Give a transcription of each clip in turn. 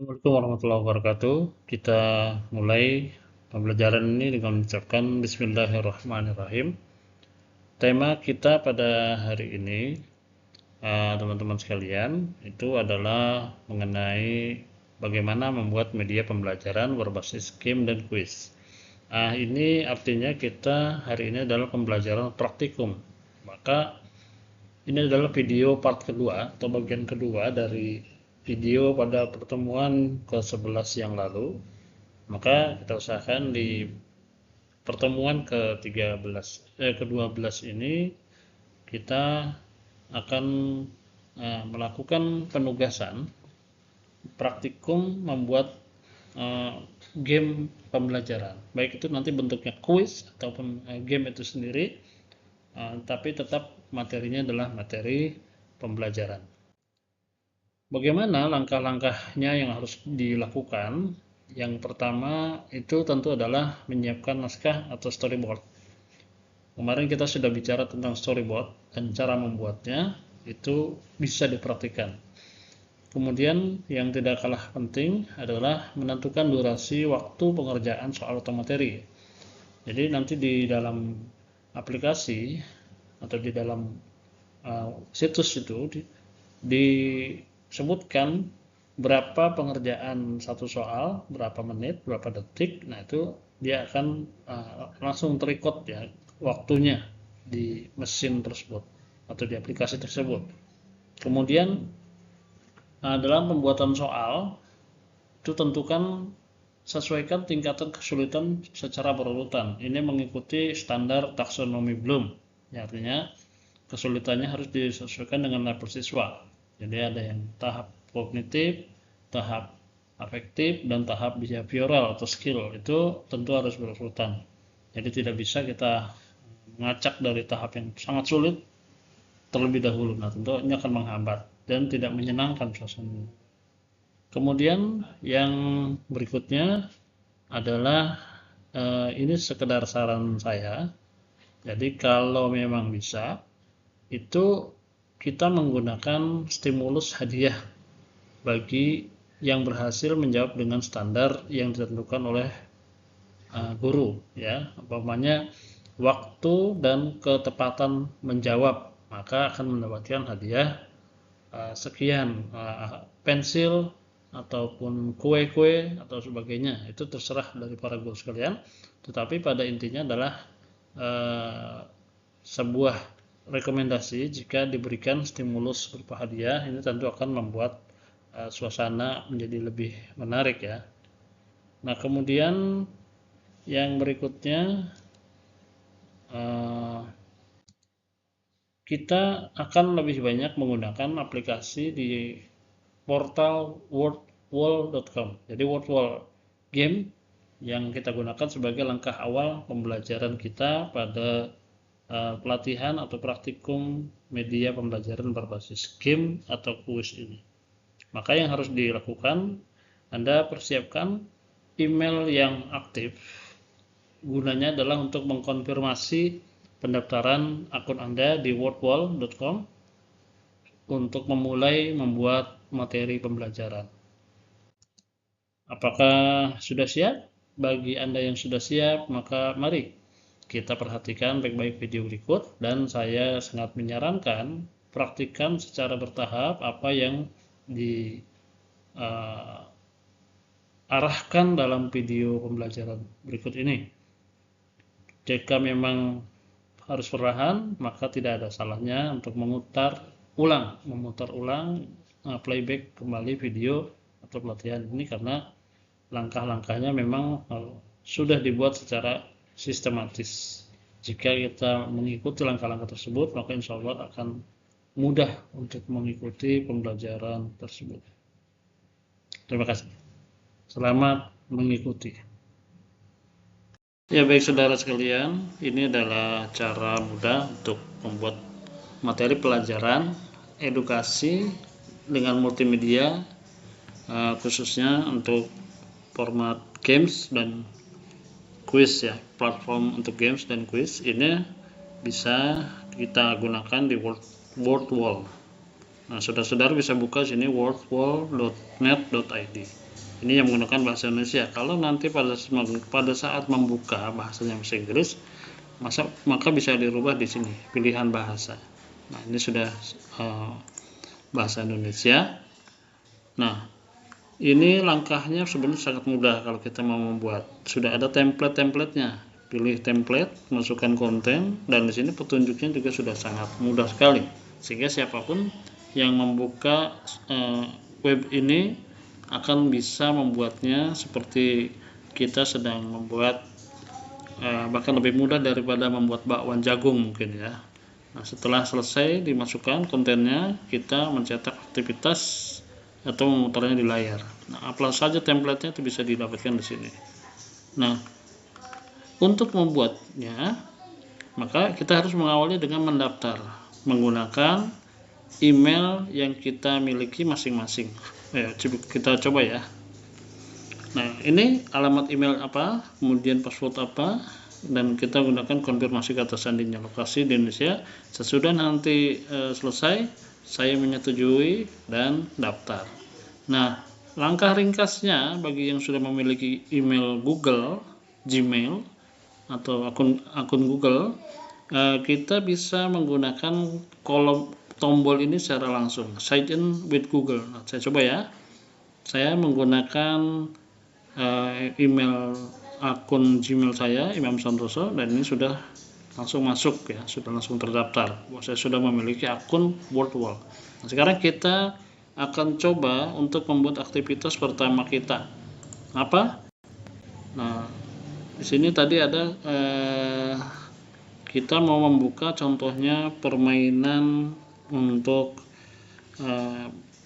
Assalamualaikum warahmatullahi wabarakatuh. Kita mulai pembelajaran ini dengan mengucapkan Bismillahirrahmanirrahim. Tema kita pada hari ini, teman-teman sekalian, itu adalah mengenai bagaimana membuat media pembelajaran berbasis game dan kuis. Ini artinya kita hari ini adalah pembelajaran praktikum. Maka ini adalah video part kedua atau bagian kedua dari video pada pertemuan ke-11 yang lalu. Maka kita usahakan di pertemuan ke-12 ini kita akan melakukan penugasan praktikum membuat game pembelajaran. Baik itu nanti bentuknya kuis ataupun game itu sendiri, tapi tetap materinya adalah materi pembelajaran. Bagaimana langkah-langkahnya yang harus dilakukan? Yang pertama itu tentu adalah menyiapkan naskah atau storyboard. Kemarin kita sudah bicara tentang storyboard dan cara membuatnya itu bisa dipraktikkan. Kemudian yang tidak kalah penting adalah menentukan durasi waktu pengerjaan soal atau materi. Jadi nanti di dalam aplikasi atau di dalam situs itu disebutkan berapa pengerjaan satu soal, berapa menit, berapa detik. Nah itu dia akan langsung terikot ya waktunya di mesin tersebut atau di aplikasi tersebut. Kemudian dalam pembuatan soal itu tentukan sesuaikan tingkatan kesulitan secara berurutan. Ini mengikuti standar taksonomi Bloom. Ya, artinya kesulitannya harus disesuaikan dengan level siswa. Jadi ada yang tahap kognitif, tahap afektif, dan tahap behavioral atau skill. Itu tentu harus berurutan. Jadi tidak bisa kita mengacak dari tahap yang sangat sulit terlebih dahulu. Nah, tentu ini akan menghambat dan tidak menyenangkan suasana. Kemudian yang berikutnya adalah ini sekedar saran saya. Jadi kalau memang bisa, itu kita menggunakan stimulus hadiah bagi yang berhasil menjawab dengan standar yang ditentukan oleh guru, ya. Umpamanya waktu dan ketepatan menjawab, maka akan mendapatkan hadiah sekian, pensil ataupun kue-kue atau sebagainya. Itu terserah dari para guru sekalian, tetapi pada intinya adalah sebuah rekomendasi jika diberikan stimulus berupa hadiah, ini tentu akan membuat suasana menjadi lebih menarik ya. Nah, kemudian yang berikutnya kita akan lebih banyak menggunakan aplikasi di portal wordwall.com. Jadi wordwall game yang kita gunakan sebagai langkah awal pembelajaran kita pada pelatihan atau praktikum media pembelajaran berbasis game atau kuis ini. Maka yang harus dilakukan, Anda persiapkan email yang aktif. Gunanya adalah untuk mengkonfirmasi pendaftaran akun Anda di wordwall.com untuk memulai membuat materi pembelajaran. Apakah sudah siap? Bagi Anda yang sudah siap, maka mari kita perhatikan baik-baik video berikut, dan saya sangat menyarankan praktikkan secara bertahap apa yang diarahkan dalam video pembelajaran berikut ini. Jika memang harus perlahan, maka tidak ada salahnya untuk memutar ulang playback kembali video atau pelatihan ini, karena langkah-langkahnya memang sudah dibuat secara sistematis. Jika kita mengikuti langkah-langkah tersebut, maka insya Allah akan mudah untuk mengikuti pembelajaran tersebut. Terima kasih. Selamat mengikuti. Ya, baik saudara sekalian, ini adalah cara mudah untuk membuat materi pelajaran edukasi dengan multimedia, khususnya untuk format games dan quiz ya. Platform untuk games dan quiz ini bisa kita gunakan di Wordwall. Nah, saudara-saudara bisa buka sini wordwall.net.id. Ini yang menggunakan bahasa Indonesia. Kalau nanti pada saat membuka bahasanya bahasa Inggris, maka bisa dirubah di sini pilihan bahasa. Nah, ini sudah bahasa Indonesia. Nah, ini langkahnya sebenarnya sangat mudah kalau kita mau membuat. Sudah ada template-templatenya. Pilih template, masukkan konten, dan di sini petunjuknya juga sudah sangat mudah sekali. Sehingga siapapun yang membuka web ini akan bisa membuatnya seperti kita sedang membuat, bahkan lebih mudah daripada membuat bakwan jagung mungkin ya. Nah, setelah selesai dimasukkan kontennya, kita mencetak aktivitas atau memutarnya di layar. Nah, apa saja template-nya itu bisa didapatkan di sini. Nah, untuk membuatnya, maka kita harus mengawali dengan mendaftar menggunakan email yang kita miliki masing-masing. Kita coba ya. Nah, ini alamat email apa, kemudian password apa, dan kita gunakan konfirmasi kata sandinya, lokasi di Indonesia. Sesudah nanti selesai, saya menyetujui dan daftar. Nah, langkah ringkasnya bagi yang sudah memiliki email Google, Gmail, atau akun Google, kita bisa menggunakan kolom tombol ini secara langsung, sign in with Google. Nah, saya coba ya. Saya menggunakan email akun Gmail saya, Imam Santoso, dan ini sudah langsung masuk ya, sudah langsung terdaftar. Saya sudah memiliki akun WordWall. Nah, sekarang kita akan coba untuk membuat aktivitas pertama kita. Apa? Nah, di sini tadi ada kita mau membuka contohnya permainan untuk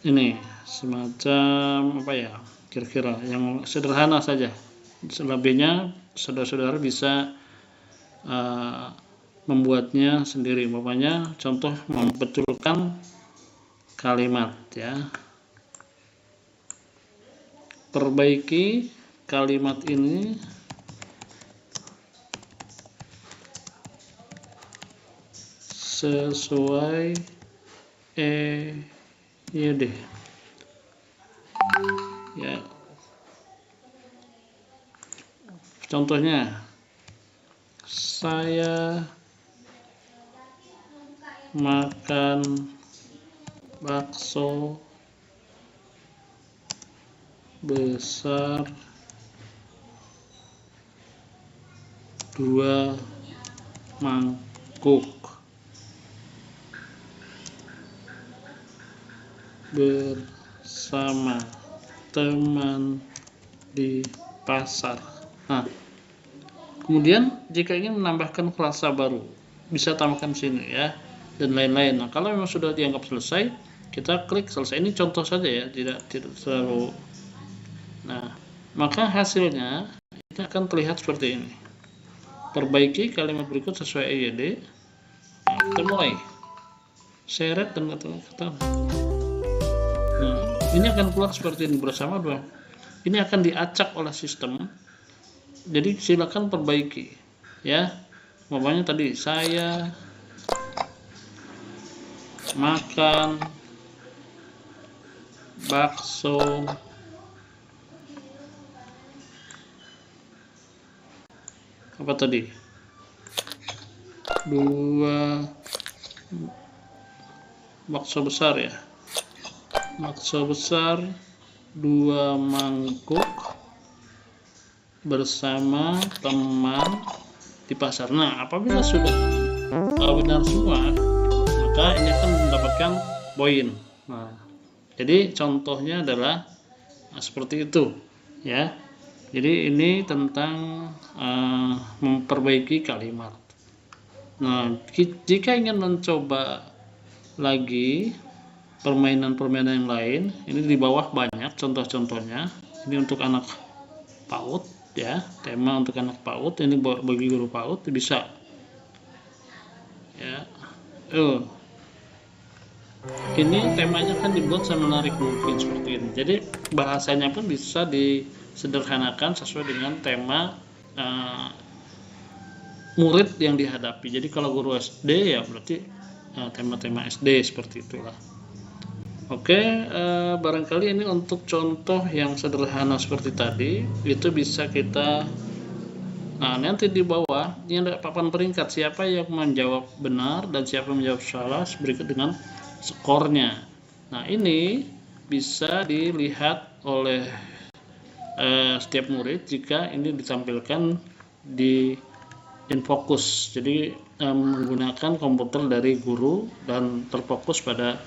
ini semacam apa ya, kira-kira yang sederhana saja. Selebihnya saudara-saudara bisa membuatnya sendiri. Umpamanya contoh membetulkan kalimat ya. Perbaiki kalimat ini sesuai EYD ya. Contohnya, saya makan bakso besar 2 mangkuk bersama teman di pasar. Nah, kemudian jika ingin menambahkan frasa baru, bisa tambahkan sini ya, dan lain-lain. Nah, kalau memang sudah dianggap selesai, kita klik selesai. Ini contoh saja ya, tidak terlalu. Nah, maka hasilnya ini akan terlihat seperti ini. Perbaiki kalimat berikut sesuai EYD. Nah, kita mulai seret dan kata. Nah, ini akan keluar seperti ini bersama dua. Ini akan diacak oleh sistem. Jadi silakan perbaiki ya. Umpamanya tadi saya makan bakso apa tadi? 2 bakso besar ya. Bakso besar 2 mangkuk bersama teman di pasar. Nah, apabila sudah benar semua, maka ini akan mendapatkan poin. Nah, jadi contohnya adalah seperti itu ya. Jadi ini tentang memperbaiki kalimat. Nah, jika ingin mencoba lagi permainan-permainan yang lain, ini di bawah banyak contoh-contohnya. Ini untuk anak PAUD ya, tema untuk anak PAUD. Ini bagi guru PAUD bisa ya. Ini temanya kan dibuat semenarik mungkin seperti ini. Jadi bahasanya pun bisa disederhanakan sesuai dengan tema murid yang dihadapi. Jadi kalau guru SD ya berarti tema-tema SD seperti itulah. Oke, barangkali ini untuk contoh yang sederhana seperti tadi, itu bisa kita, nah nanti di bawah ini ada papan peringkat siapa yang menjawab benar dan siapa yang menjawab salah berikut dengan skornya. Nah ini bisa dilihat oleh setiap murid jika ini ditampilkan di InFocus. Jadi menggunakan komputer dari guru dan terfokus pada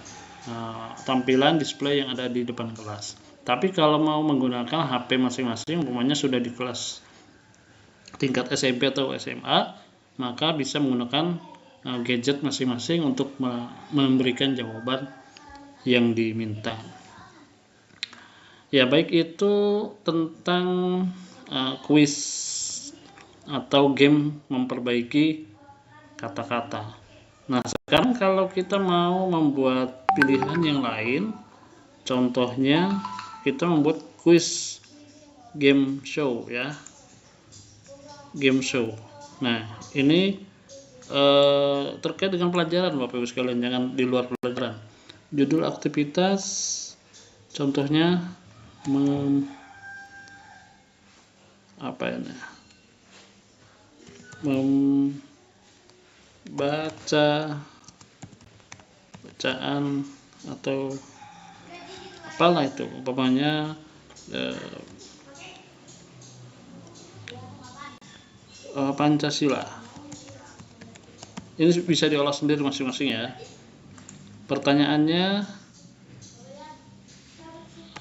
tampilan display yang ada di depan kelas. Tapi kalau mau menggunakan HP masing-masing, umpamanya sudah di kelas tingkat SMP atau SMA, maka bisa menggunakan gadget masing-masing untuk memberikan jawaban yang diminta. Ya, baik itu tentang kuis atau game memperbaiki kata-kata. Nah, sekarang kalau kita mau membuat pilihan yang lain, contohnya kita membuat kuis game show ya. Game show. Nah, ini terkait dengan pelajaran Bapak Ibu sekalian, jangan di luar pelajaran. Judul aktivitas contohnya membaca bacaan atau apalah itu, umpamanya Pancasila. Ini bisa diolah sendiri masing-masing ya. Pertanyaannya,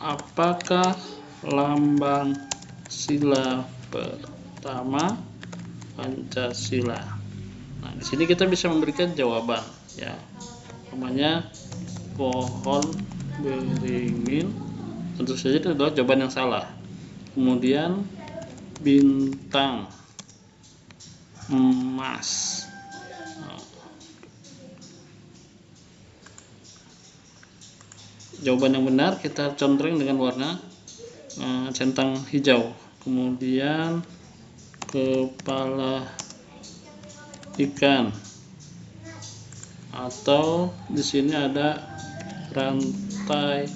apakah lambang sila pertama Pancasila? Nah, di sini kita bisa memberikan jawaban ya. Namanya pohon beringin, tentu saja itu adalah jawaban yang salah. Kemudian bintang emas. Jawaban yang benar kita contreng dengan warna centang hijau. Kemudian kepala ikan, atau di sini ada rantai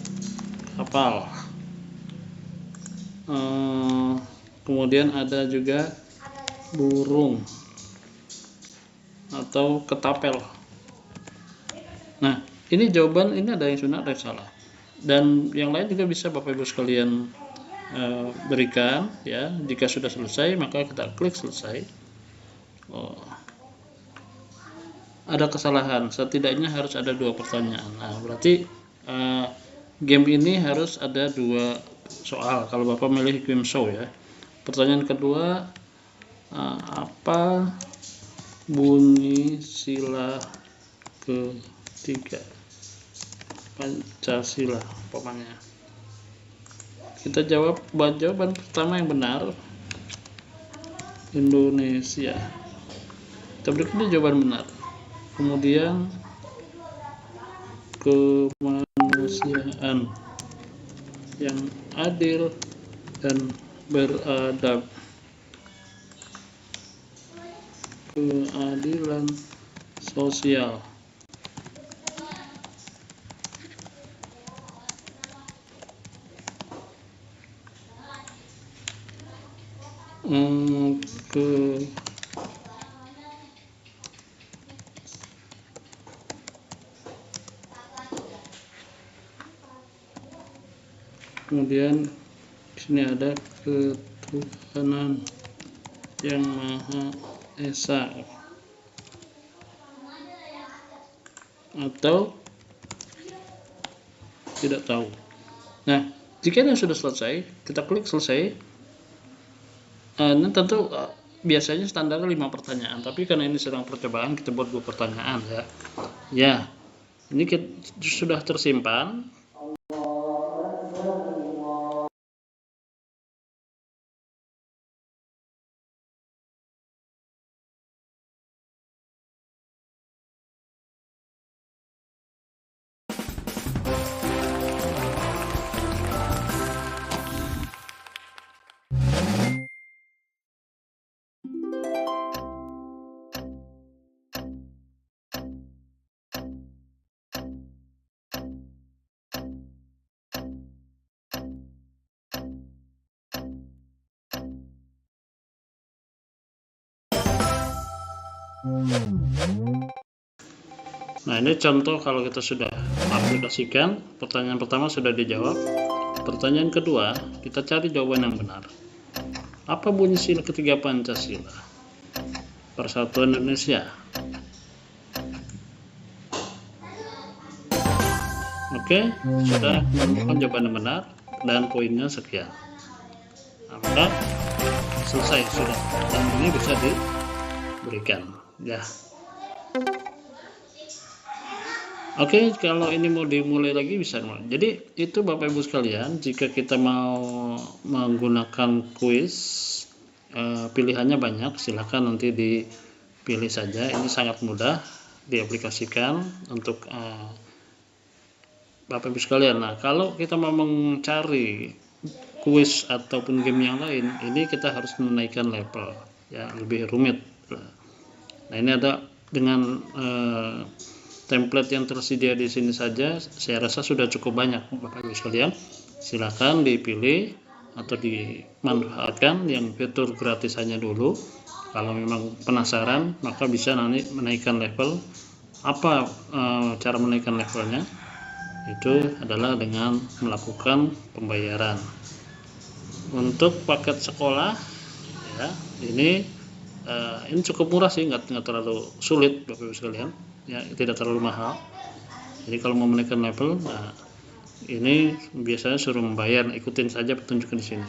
kapal. Kemudian ada juga burung atau ketapel. Nah, ini jawaban, ini ada yang benar, ada yang salah. Dan yang lain juga bisa Bapak Ibu sekalian berikan ya. Jika sudah selesai, maka kita klik selesai. Ada kesalahan, setidaknya harus ada 2 pertanyaan. Nah, berarti game ini harus ada 2 soal kalau Bapak milih game show ya. Pertanyaan kedua, apa bunyi sila ketiga Pancasila umpamanya. Kita jawab jawaban pertama yang benar, Indonesia. Kita berikan jawaban benar. Kemudian kemanusiaan yang adil dan beradab. Keadilan sosial. Kemudian di sini ada ketuhanan yang Maha Esa, atau tidak tahu. Nah, jika ini sudah selesai, kita klik selesai. Ini tentu biasanya standar 5 pertanyaan, tapi karena ini sedang percobaan, kita buat 2 pertanyaan ya. Ya, ini sudah tersimpan. Nah, ini contoh kalau kita sudah aplikasikan, pertanyaan pertama sudah dijawab. Pertanyaan kedua, kita cari jawaban yang benar. Apa bunyi sila ketiga Pancasila? Persatuan Indonesia. Oke, sudah menemukan jawaban yang benar dan poinnya sekian. Nah, maka selesai sudah, dan ini bisa diberikan ya. Oke, kalau ini mau dimulai lagi bisa. Jadi itu Bapak Ibu sekalian, jika kita mau menggunakan kuis, pilihannya banyak, silakan nanti dipilih saja. Ini sangat mudah diaplikasikan untuk Bapak Ibu sekalian. Nah, kalau kita mau mencari kuis ataupun game yang lain, ini kita harus menaikkan level, ya, lebih rumit. Nah, ini ada dengan template yang tersedia di sini saja, saya rasa sudah cukup banyak Bapak Ibu sekalian. Silakan dipilih atau dimanfaatkan yang fitur gratisannya dulu. Kalau memang penasaran, maka bisa nanti menaikkan level. Apa cara menaikkan levelnya? Itu adalah dengan melakukan pembayaran. Untuk paket sekolah, ya, ini cukup murah sih, nggak terlalu sulit Bapak Ibu sekalian. Ya, tidak terlalu mahal. Jadi kalau mau menaikkan level, nah ini biasanya suruh membayar. Ikutin saja petunjuk di sini.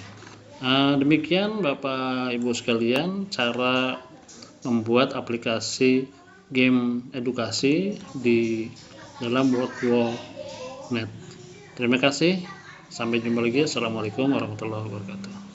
Demikian Bapak Ibu sekalian, cara membuat aplikasi game edukasi di dalam WordWall.net. Terima kasih. Sampai jumpa lagi. Assalamualaikum warahmatullahi wabarakatuh.